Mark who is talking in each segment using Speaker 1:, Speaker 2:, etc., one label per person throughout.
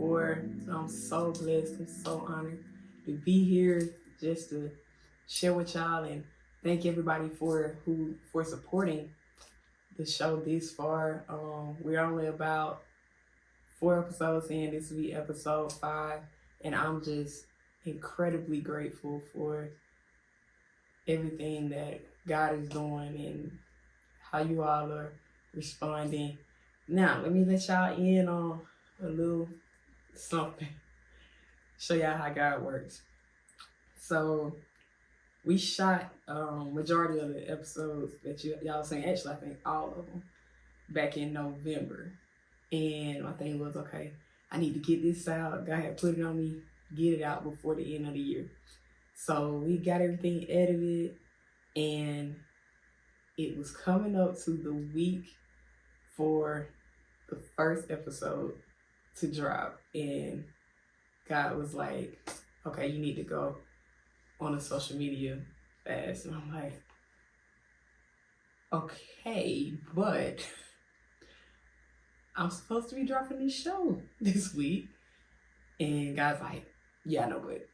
Speaker 1: before. So I'm so blessed. I'm so honored to be here just to share with y'all and thank everybody for supporting the show this far. We're only about 4 episodes in. This will be episode 5, and I'm just incredibly grateful for everything that God is doing and how you all are responding. Now, let me let y'all in on a little something. Show y'all how God works. So we shot majority of the episodes that y'all seen. Actually, I think all of them back in November. And my thing was, okay, I need to get this out. God had put it on me, get it out before the end of the year. So we got everything edited, and it was coming up to the week for the first episode to drop. And God was like, okay, you need to go on a social media fast. And I'm like, okay, but I'm supposed to be dropping this show this week. And God's like, yeah, I know, but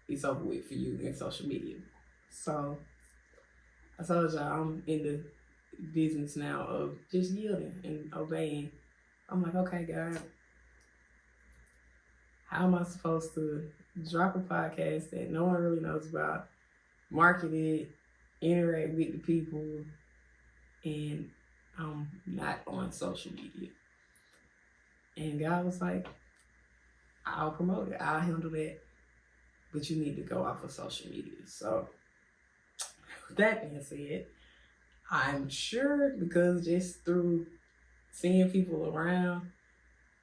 Speaker 1: it's over with for you in social media. So I told y'all I'm in the business now of just yielding and obeying. I'm like, okay, God, how am I supposed to drop a podcast that no one really knows about, market it, interact with the people, and I'm not on social media? And God was like, I'll promote it, I'll handle that, but you need to go off of social media. So with that being said, I'm sure, because just through seeing people around,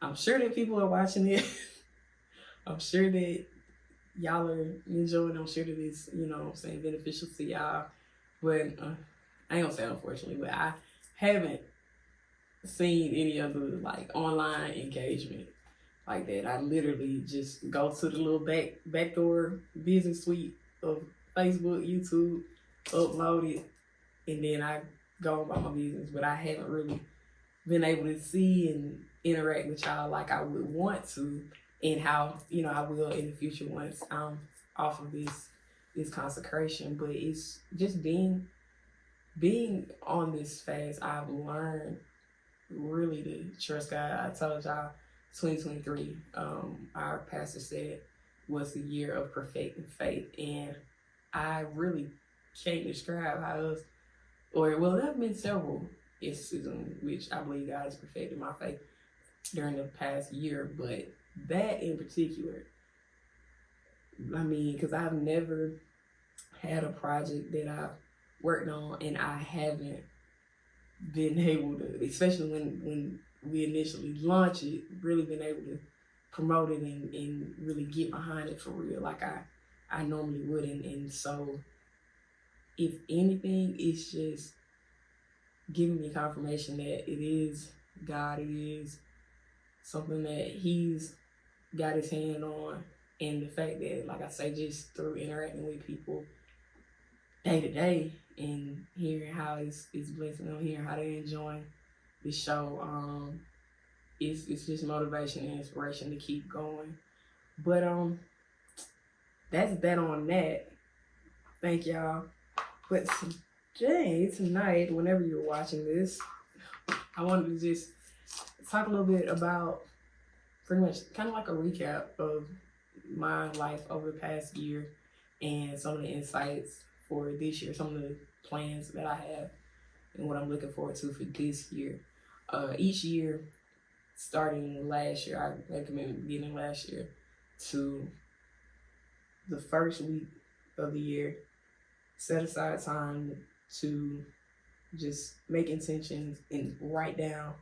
Speaker 1: I'm sure that people are watching it. I'm sure that y'all are enjoying it. I'm sure that it's, beneficial to y'all. But I ain't gonna say unfortunately, but I haven't seen any other online engagement like that. I literally just go to the little backdoor business suite of Facebook, YouTube, upload it, and then I go about my business. But I haven't really been able to see and interact with y'all like I would want to, and how I will in the future once I'm off of this consecration. But it's just being on this fast, I've learned really to trust God. I told y'all 2023, our pastor said, was the year of perfecting faith, and I really can't describe how there have been several instances in which I believe God has perfected my faith during the past year, but that in particular, because I've never had a project that I've worked on and I haven't been able to, especially when we initially launched it, really been able to promote it and really get behind it for real like I normally wouldn't. And so if anything, it's just giving me confirmation that it is God, it is something that He's got His hand on. And the fact that, like I say, just through interacting with people day to day and hearing how it's blessing them, hearing how they're enjoying the show, it's just motivation and inspiration to keep going. But that's that on that. Thank y'all. But today, tonight, whenever you're watching this, I wanted to just talk a little bit about pretty much kind of like a recap of my life over the past year and some of the insights for this year, some of the plans that I have and what I'm looking forward to for this year. Each year, starting last year, I made a commitment beginning last year to the first week of the year, set aside time to just make intentions and write down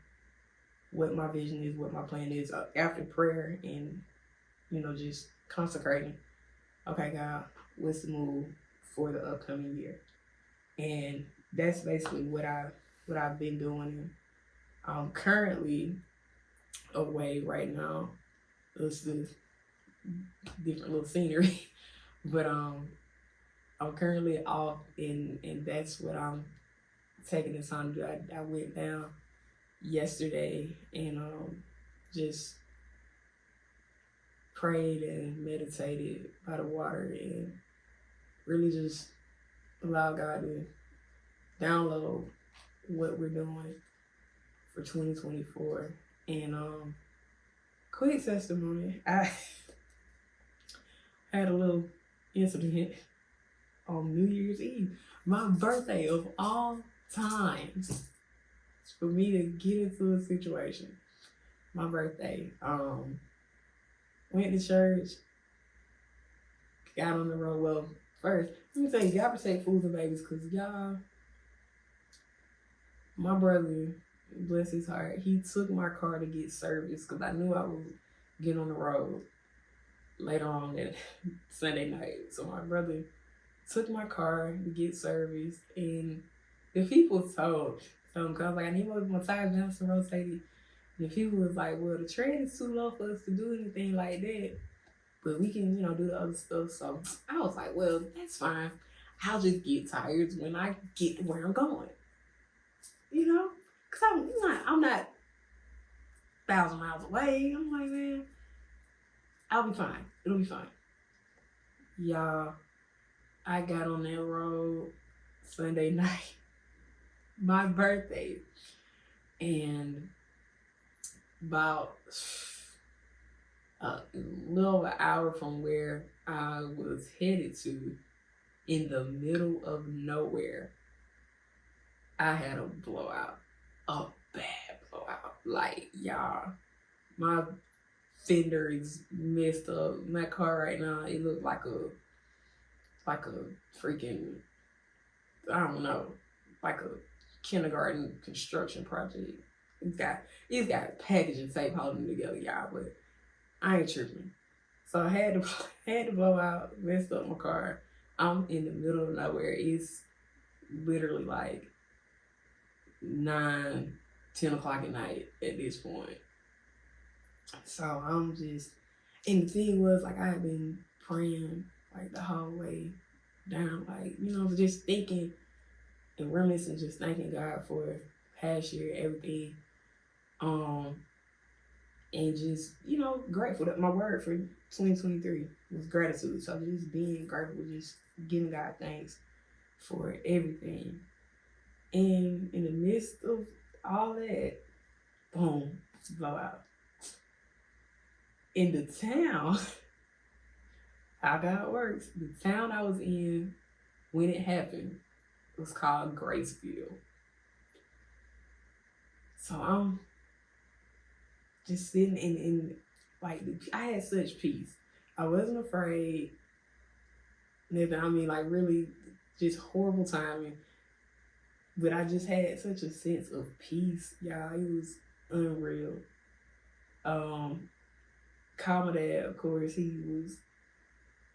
Speaker 1: what my vision is, what my plan is after prayer and, just consecrating. Okay, God, what's the move for the upcoming year? And that's basically what I've been doing. I'm currently away right now. It's the different little scenery, but I'm currently off, and that's what I'm taking the time to do. I went down yesterday and just prayed and meditated by the water and really just allow God to download what we're doing for 2024. And quick testimony, I had a little incident on New Year's Eve, my birthday of all times, for me to get into a situation. My birthday, went to church, got on the road. Well, first, let me tell you, y'all protect fools and babies, because y'all, my brother, bless his heart, he took my car to get service because I knew I was getting on the road later on that Sunday night. So my brother took my car to get service, and the people told him, because I was like, I need my tires Johnson rotated. And the people was like, well, the tread is too low for us to do anything like that, but we can, do the other stuff. So I was like, well, that's fine. I'll just get tires when I get to where I'm going. Because I'm not 1,000 miles away. I'm like, man, I'll be fine. It'll be fine. Y'all, I got on that road Sunday night, my birthday, and about a little over an hour from where I was headed to, in the middle of nowhere, I had a blowout. A bad blowout. Like, y'all, my fender is messed up. My car right now, it looked like a freaking, I don't know, like a kindergarten construction project. It's got packaging tape holding it together, y'all, but I ain't tripping. So I had to blow out, messed up my car. I'm in the middle of nowhere. It's literally like 9, 10 o'clock at night at this point. So I'm just, and the thing was, like, I had been praying like the whole way down, like, just thinking and reminiscing, just thanking God for past year, everything. And just, grateful. That my word for 2023 was gratitude. So just being grateful, just giving God thanks for everything. And in the midst of all that, boom, blowout. In the town, how God works, the town I was in when it happened was called Graceville. So I'm just sitting in like, I had such peace. I wasn't afraid. Nothing. Like, really just horrible timing. But I just had such a sense of peace, y'all. It was unreal. Called my dad, of course. He was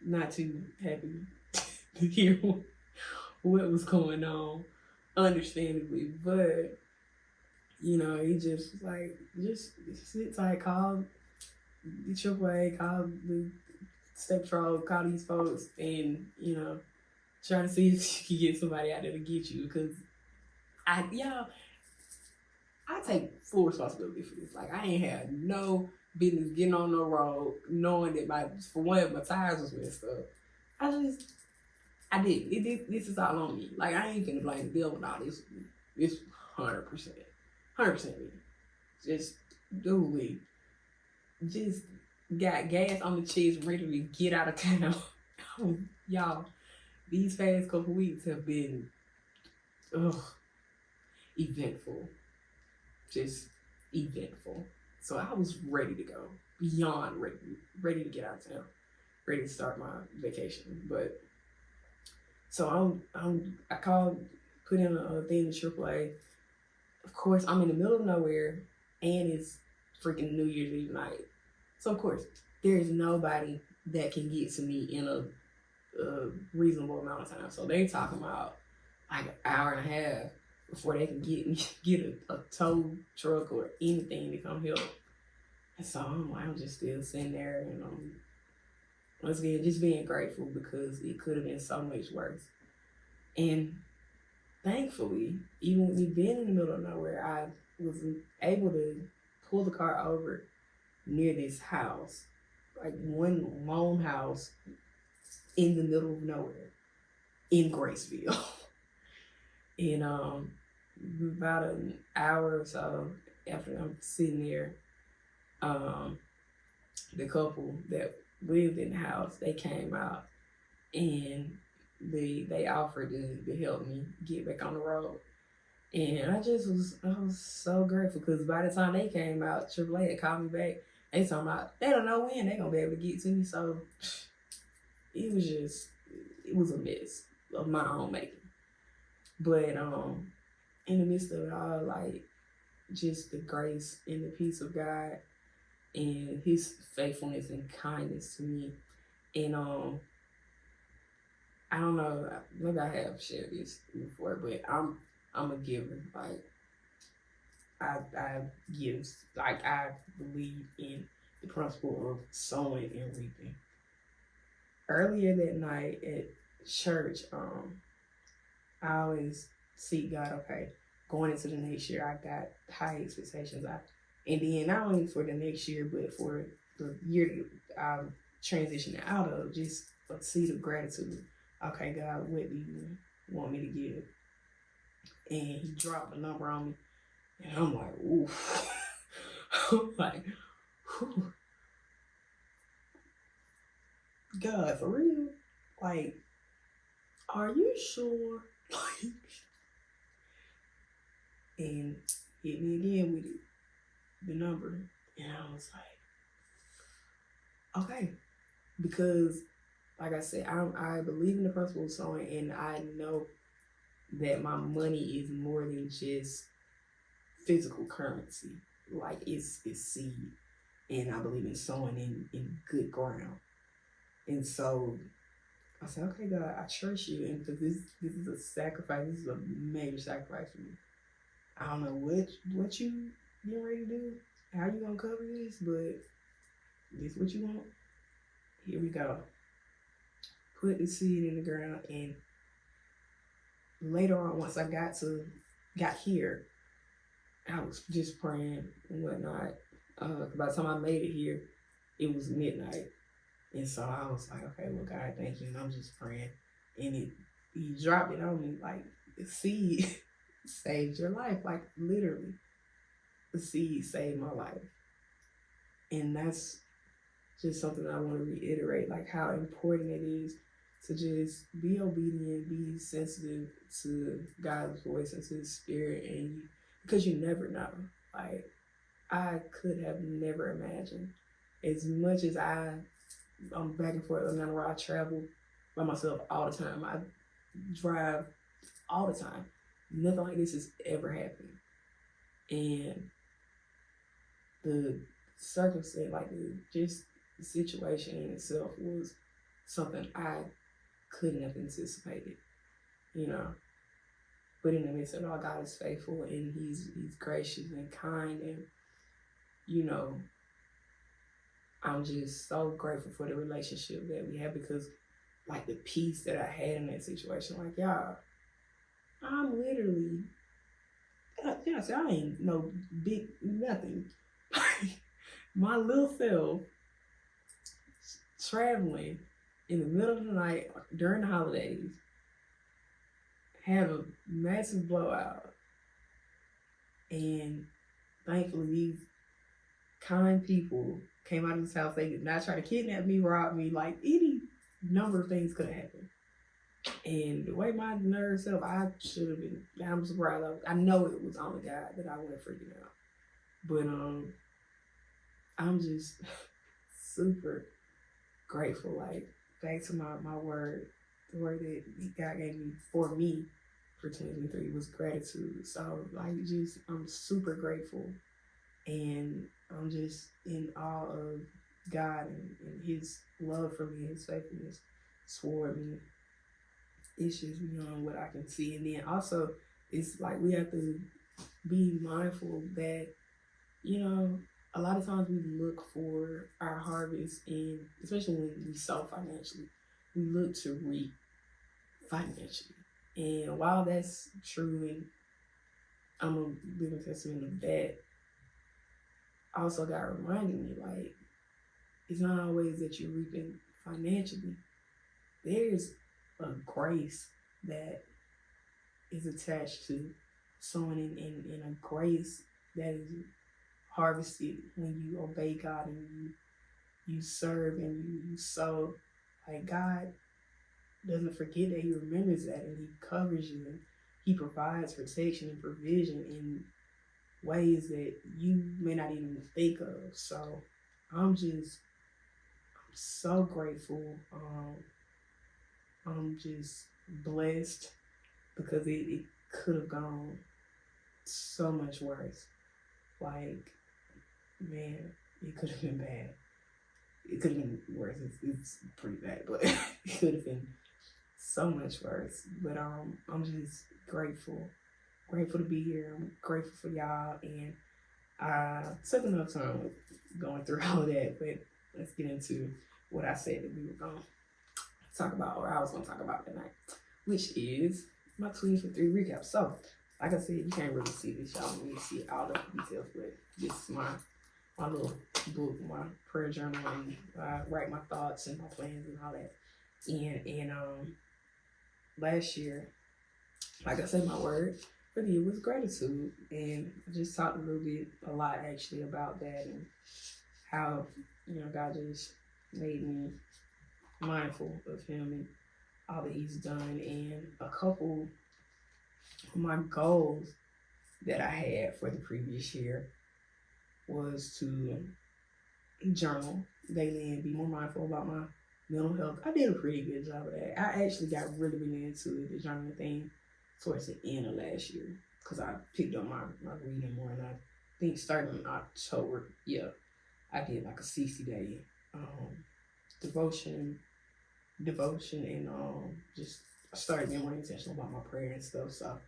Speaker 1: not too happy to hear what was going on, understandably. But, he just was like, just sit tight, call the AAA, call the State Patrol, call these folks, and, try to see if you can get somebody out there to get you. Because I take full responsibility for this. Like, I ain't had no business getting on the road knowing that my tires was messed up. I did. This is all on me. Like, I ain't finna blame the devil with all this. It's 100%. 100% me. Just do it. Just got gas on the chest, ready to get out of town. Y'all, these past couple weeks have been eventful. Just eventful. So I was ready to go. Beyond ready to get out of town. Ready to start my vacation. But so I called, put in a thing to AAA. Of course, I'm in the middle of nowhere, and it's freaking New Year's Eve night. So of course, there is nobody that can get to me in a reasonable amount of time. So they talking about like an hour and a half before they can get a tow truck or anything to come help. And so I'm just still sitting there, and once again, just being grateful, because it could have been so much worse. And thankfully, even with me being in the middle of nowhere, I was able to pull the car over near this house. like one lone house in the middle of nowhere in Graceville. And about an hour or so after I'm sitting there, the couple that lived in the house, they came out and they offered to help me get back on the road. And I was so grateful because by the time they came out, AAA had called me back. They talking about they don't know when they gonna be able to get to me. So it was a mess of my own making. But in the midst of it all, like just the grace and the peace of God and His faithfulness and kindness to me. And I don't know, maybe I have shared this before, but I'm a giver. Like I give, like I believe in the principle of sowing and reaping. Earlier that night at church, I always seek God, okay, going into the next year, I got high expectations. And then not only for the next year, but for the year that I'm transitioning out of, just a seed of gratitude. Okay, God, what do you want me to give? And He dropped a number on me. And I'm like, oof. I'm like, whew. God, for real? Like, are you sure? Like, and hit me again with it, the number. And I was like, okay. Because, like I said, I believe in the principle of sowing, and I know that my money is more than just physical currency. Like, it's seed. And I believe in sowing in good ground. And so I said, okay, God, I trust you. And because this is a sacrifice, this is a major sacrifice for me. I don't know what you getting ready to do, how you gonna cover this, but this what you want. Here we go. Put the seed in the ground, and later on, once I got here, I was just praying and whatnot. By the time I made it here, it was midnight. And so I was like, okay, well, God, thank you. And I'm just praying. And He dropped it on me like the seed saved your life. Like literally, the seed saved my life. And that's just something I want to reiterate, like how important it is to just be obedient, be sensitive to God's voice and to His Spirit. And because you never know. Like, I could have never imagined, as much as I'm back and forth, no matter where I travel by myself all the time. I drive all the time. Nothing like this has ever happened. And the circumstance, like just the situation in itself was something I couldn't have anticipated, you know. But in the midst of it all, God is faithful and He's gracious and kind, and you know, I'm just so grateful for the relationship that we have, because like the peace that I had in that situation, like y'all, I'm literally, I ain't no big nothing. My little self traveling in the middle of the night during the holidays, have a massive blowout, and thankfully these kind people came out of this house. They did not try to kidnap me, rob me, like any number of things could have happened. And the way my nerves felt, I should have been, I'm surprised. I know it was only God that I went freaking out. But I'm just super grateful. Like, back to my word, the word that God gave me for 2023 was gratitude. So like, I'm super grateful, and I'm just in awe of God and His love for me, His faithfulness toward me. It's just beyond what I can see. And then also, it's like we have to be mindful that, you know, a lot of times we look for our harvest, and especially when we sow financially, we look to reap financially. And while that's true, and I'm a living testament of that, also God reminded me, like, it's not always that you're reaping financially. There's a grace that is attached to sowing in a grace that is harvested when you obey God and you serve and you sow. Like, God doesn't forget that He remembers that, and He covers you, and He provides protection and provision in ways that you may not even think of. So I'm so grateful. I'm just blessed because it could have gone so much worse. Like, man, it could have been bad. It could have been worse. It's pretty bad, but it could have been so much worse. But I'm just grateful to be here. I'm grateful for y'all, and I took enough time with going through all of that. But let's get into what I said that we were going to talk about, or I was going to talk about tonight, which is my 2023 recap. So, like I said, you can't really see this, y'all don't really see all the details, but this is my little book, my prayer journal, and I write my thoughts and my plans and all that. And last year, like I said, my word for the year was gratitude, and I just talked a lot actually about that and how, God just made me mindful of Him and all that He's done. And a couple of my goals that I had for the previous year was to journal daily and be more mindful about my mental health. I did a pretty good job of that. I actually got really into the journaling thing towards the end of last year because I picked up my reading more, and I think starting in October, I did like a 60-day devotion and just started being more intentional about my prayer and stuff. So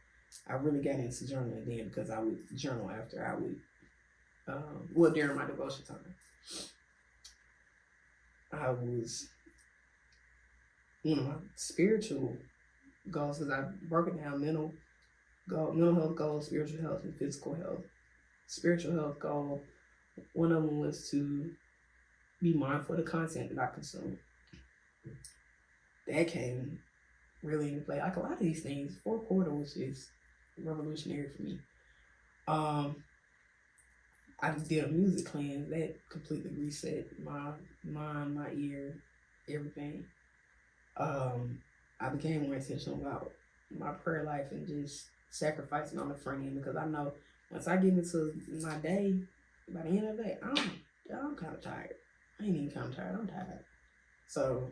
Speaker 1: I really got into journaling then because I would journal after I would, during my devotion time. I was, one of my spiritual goals, because I broke it down: mental health goals, spiritual health, and physical health. Spiritual health goal, one of them was to be mindful of the content that I consume. That came really into play. Like a lot of these things, fourth quarter was just revolutionary for me. I did a music cleanse that completely reset my mind, my ear, everything. I became more intentional about my prayer life and just sacrificing on the front end, because I know once I get into my day, by the end of the day, I'm kind of tired. I ain't even kind of tired. I'm tired. So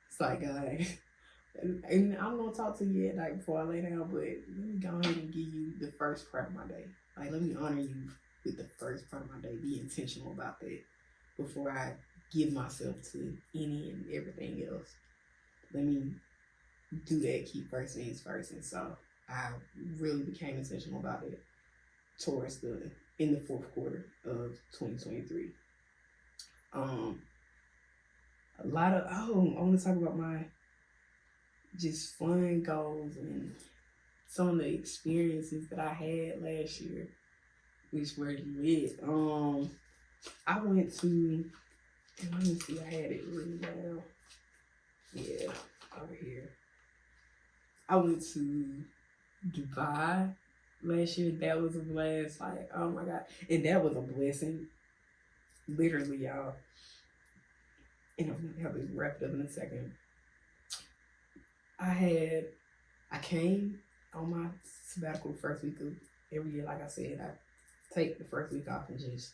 Speaker 1: it's like, and I'm gonna talk to you at night before I lay down, but let me go ahead and give you the first part of my day. Like, let me honor you with the first part of my day. Be intentional about that before I give myself to any and everything else. Let me do that. Keep first things first. And so I really became intentional about it towards in the fourth quarter of 2023. A lot of, I want to talk about my just fun goals and some of the experiences that I had last year, which were lit. I went to, let me see, I had it written down. Yeah, over here. I went to Dubai last year. That was a blast. Like, oh my God. And that was a blessing. Literally, y'all. And I'm going to have this wrapped up in a second. I came on my sabbatical the first week of every year. Like I said, I take the first week off and just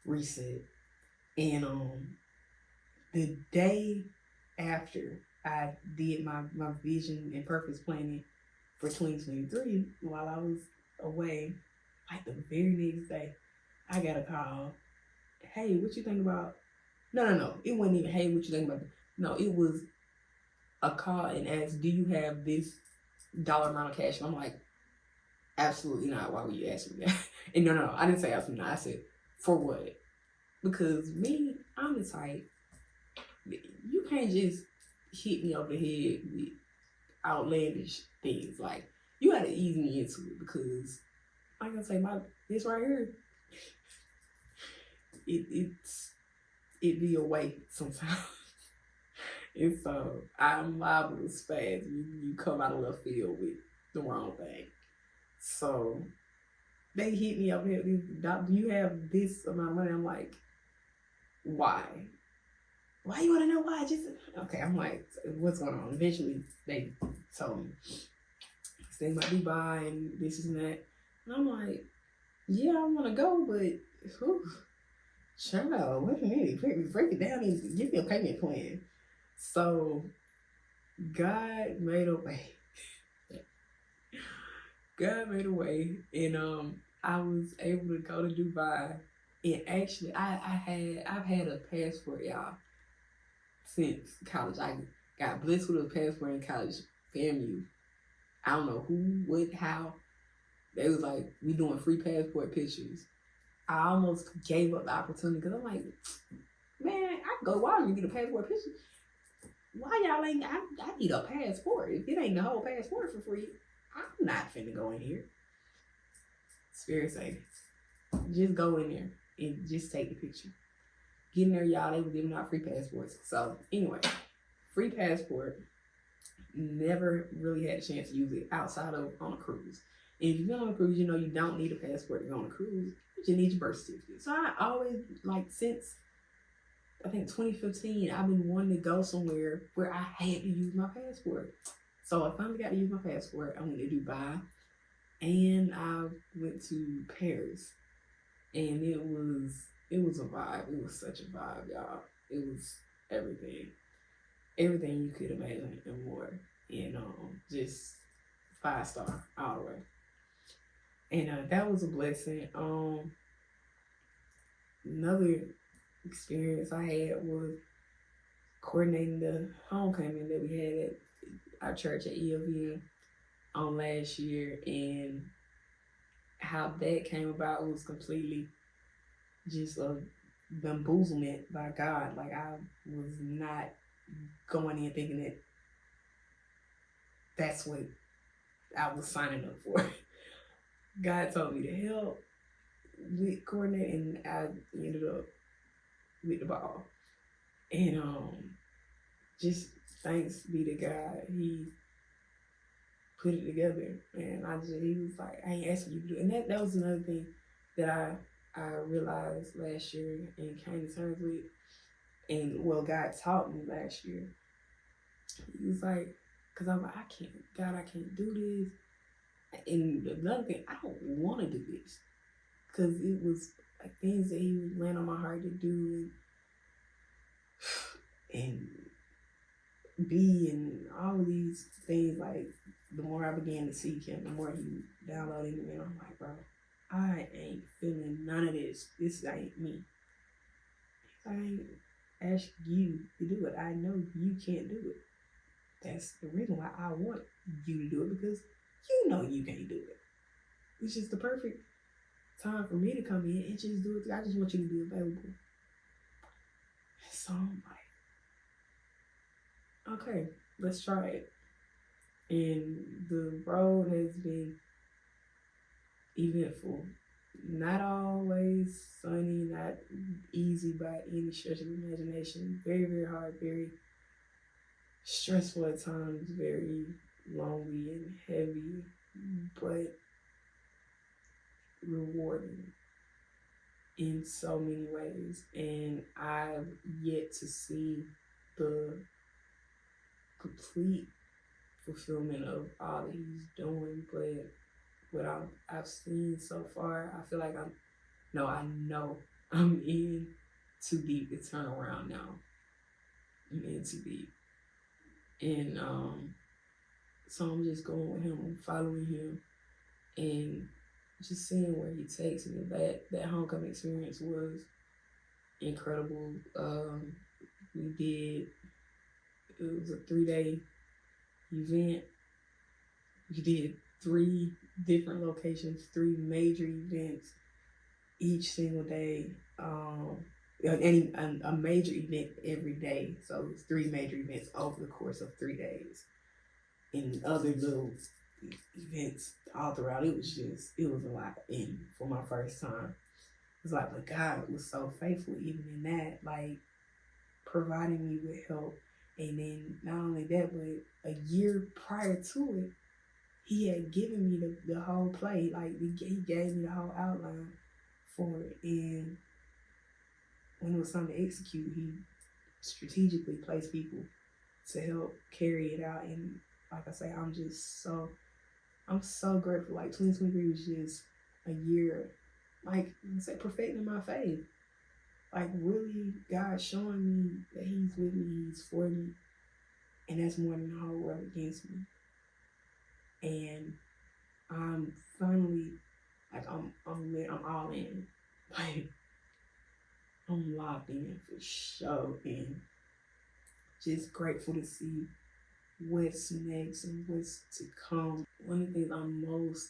Speaker 1: reset. And the day after I did my vision and purpose planning for 2023, while I was away, like the very next day, I got a call. Hey, what you think about? No. It wasn't even, hey, what you think about? No, it was a call and asked, do you have this dollar amount of cash? And I'm like, absolutely not. Why would you ask me that? And no, I didn't say absolutely not. I said, for what? Because me, I'm the type, you can't just hit me over the head with outlandish things. Like, you gotta ease me into it, because like I say, this right here, it's it be away sometimes. And so I'm liable to spaz. You come out of left field with the wrong thing. So they hit me up here. Do you have this amount of money? I'm like, why? Why you want to know why? Just okay. I'm like, what's going on? Eventually, they told me they might be buying this and that, and I'm like, yeah, I want to go, but whew, child, wait a minute, break it down and give me a payment plan. So God made a way. God made a way, and I was able to go to Dubai. And actually, I've had a passport, y'all, since college. I got blessed with a passport in college. FAMU. I don't know who, what, how. They was like, we doing free passport pictures. I almost gave up the opportunity because I'm like, man, I can go to Walmart and get a passport picture. Why y'all ain't? I need a passport. If it ain't the whole passport for free, I'm not finna go in here. Spirit say, just go in there and just take the picture. Get in there, y'all. They were giving out free passports. So anyway, free passport. Never really had a chance to use it outside of on a cruise. And if you're on a cruise, you know you don't need a passport to go on a cruise. You just need your birth certificate. So I always, like, since I think 2015, I've been wanting to go somewhere where I had to use my passport. So I finally got to use my passport. I went to Dubai and I went to Paris. And it was a vibe. It was such a vibe, y'all. It was everything. Everything you could imagine and more. And just 5-star all the way. And that was a blessing. Another experience I had was coordinating the homecoming that we had at our church at ELVN last year, and how that came about was completely just a bamboozlement by God. Like, I was not going in thinking that that's what I was signing up for. God told me to help with coordinating, and I ended up with the ball. And just thanks be to God, He put it together. And He was like, I ain't asking you to do it. And that was another thing that I realized last year and came to terms with. And God taught me last year. He was like, because I'm like, I can't do this. And another thing, I don't want to do this. Because it was like things that He was laying on my heart to do and be, and all of these things. Like, the more I began to seek Him, the more He downloaded me. And I'm like, bro, I ain't feeling none of this. This ain't me. I ain't asking you to do it. I know you can't do it. That's the reason why I want you to do it, because you know you can't do it. It's just the perfect time for me to come in and just do it. I just want you to be available. So I'm like, okay, let's try it. And the road has been eventful. Not always sunny, not easy by any stretch of the imagination. Very, very hard, very stressful at times, very lonely and heavy, but rewarding in so many ways. And I've yet to see the complete fulfillment of all that He's doing, but what I've seen so far, I feel like I know I'm in too deep to turn around now. I'm in too deep. And so I'm just going with Him, I'm following Him, and just seeing where He takes me. That homecoming experience was incredible. It was a 3-day event. We did 3 different locations, 3 major events each single day. And a major event every day. So it's 3 major events over the course of 3 days. And other little events all throughout. It was a lot. And for my first time, it was like, but God was so faithful even in that. Like, providing me with help. And then not only that, but a year prior to it, he had given me the whole play. Like he gave me the whole outline for it. And when it was time to execute, he strategically placed people to help carry it out. And like I say, I'm so grateful. Like 2023 was just a year, like I say, perfecting my faith. Like really, God showing me that He's with me, He's for me, and that's more than the whole world against me. And I'm finally, like I'm all in. Like I'm locked in for sure, and just grateful to see what's next and what's to come. One of the things I'm most,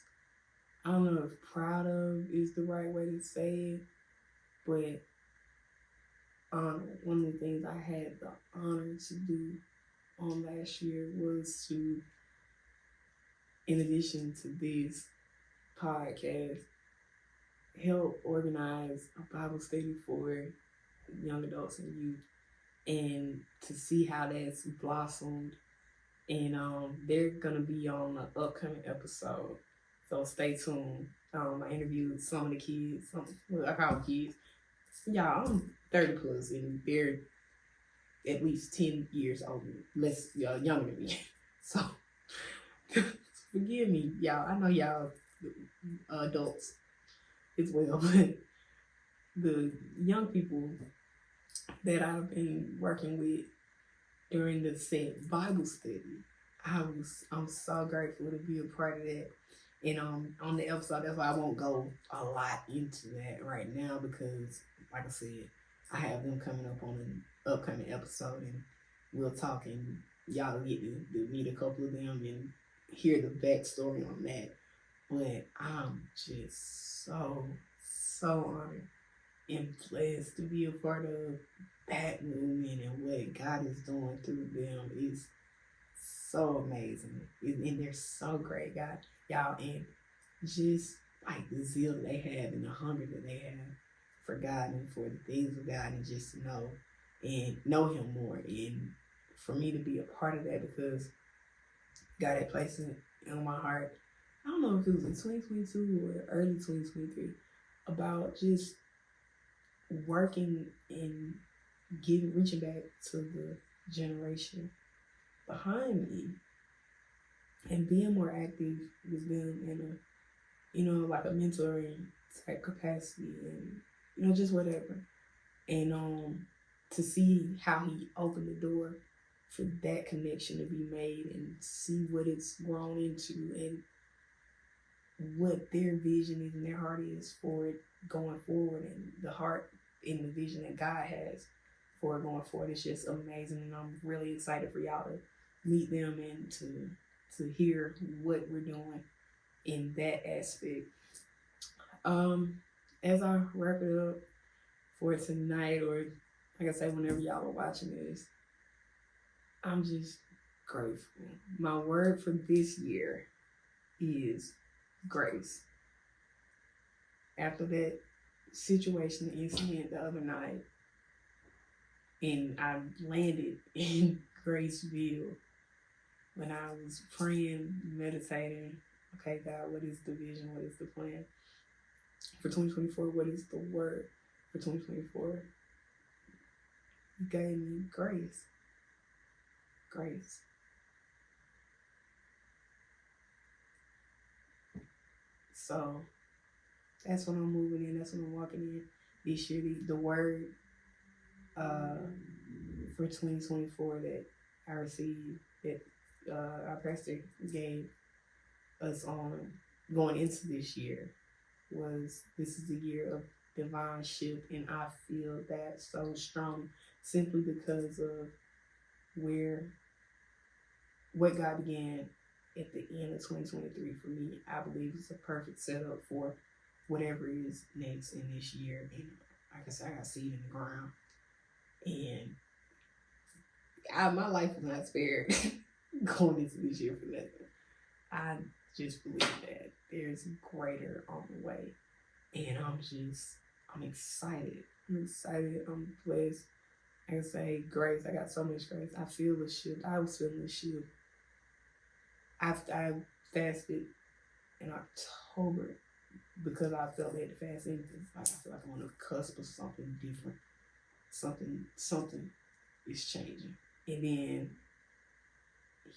Speaker 1: I don't know if proud of is the right way to say it, but one of the things I had the honor to do last year was to, in addition to this podcast, help organize a Bible study for young adults and youth, and to see how that's blossomed. And they're gonna be on an upcoming episode, so stay tuned. I interviewed some of the kids. I call them kids. Y'all, I'm 30 plus, and they're at least 10 years older, less younger than me. So forgive me, y'all. I know y'all adults as well, but the young people that I've been working with during the said Bible study, I'm so grateful to be a part of that. And on the episode, that's why I won't go a lot into that right now, because like I said, I have them coming up on an upcoming episode, and we'll talk, and y'all get to meet a couple of them and hear the backstory on that. But I'm just so honored and blessed to be a part of that movement, and what God is doing through them is so amazing. And they're so great, God, y'all, and just like the zeal that they have and the hunger that they have for God and for the things of God, and just to know Him more, and for me to be a part of that, because God had placed it on my heart. I don't know if it was in 2022 or early 2023, about just working and reaching back to the generation behind me, and being more active with them in like a mentoring type capacity, and just whatever. And to see how He opened the door for that connection to be made, and see what it's grown into, and what their vision is and their heart is for it going forward, and the heart and the vision that God has for it going forward. It's just amazing, and I'm really excited for y'all to meet them and to hear what we're doing in that aspect. As I wrap it up for tonight, or like I say, whenever y'all are watching this, I'm just grateful. My word for this year is grace. After that situation, incident the other night, and I landed in Graceville, when I was praying, meditating, okay, God, what is the vision? What is the plan for 2024? What is the word for 2024? He gave me grace. Grace. So that's what I'm moving in. That's what I'm walking in this year. The word for 2024 that I received, that our pastor gave us on going into this year, was this is the year of divine shift. And I feel that so strong, simply because of what God began at the end of 2023 for me. I believe it's a perfect setup for whatever is next in this year. And like I said, I got seed in the ground, and my life was not spared going into this year for nothing. I just believe that there's greater on the way, and I'm excited. I'm blessed, I can say grace. I got so much grace. I feel the shift. I was feeling the shift. After I fasted in October because I felt I had to fast anything. Like I feel like I'm on the cusp of something different. Something is changing. And then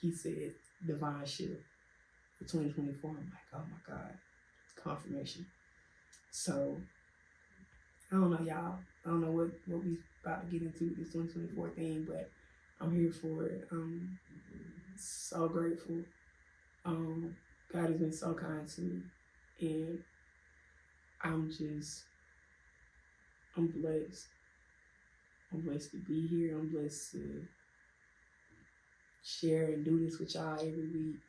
Speaker 1: he said divine shift for 2024. I'm like, oh my God, confirmation. So I don't know, y'all. I don't know what we about to get into with this 2024 thing, but I'm here for it. I'm so grateful. God has been so kind to me, and I'm blessed. I'm blessed to be here. I'm blessed to share and do this with y'all every week.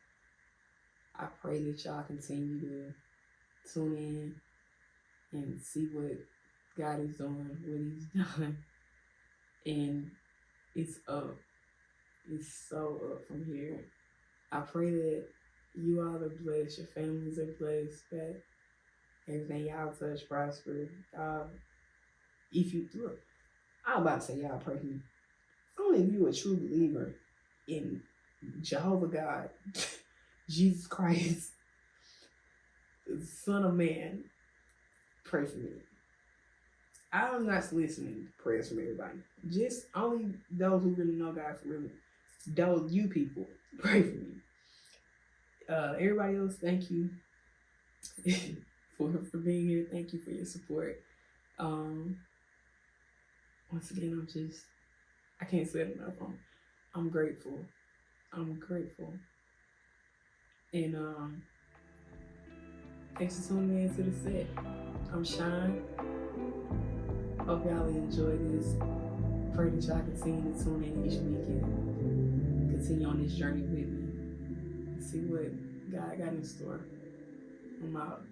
Speaker 1: I pray that y'all continue to tune in and see what God is doing, what He's done. And it's up. It's so up from here. I pray that you all are blessed, your families are blessed, that everything y'all touch prosper. If you look, I'm about to say y'all pray for me. Only if you're a true believer in Jehovah God, Jesus Christ, the Son of Man, pray for me. I'm not soliciting prayers from everybody. Just only those who really know God for real. Those you people, pray for me. Everybody else, thank you for being here. Thank you for your support. Once again, I can't say it enough. I'm grateful. I'm grateful. And thanks for tuning in to the set. I'm Shine. Hope y'all enjoy this. Pray that y'all continue to tune in each week and continue on this journey with me. See what God got in store. I'm out.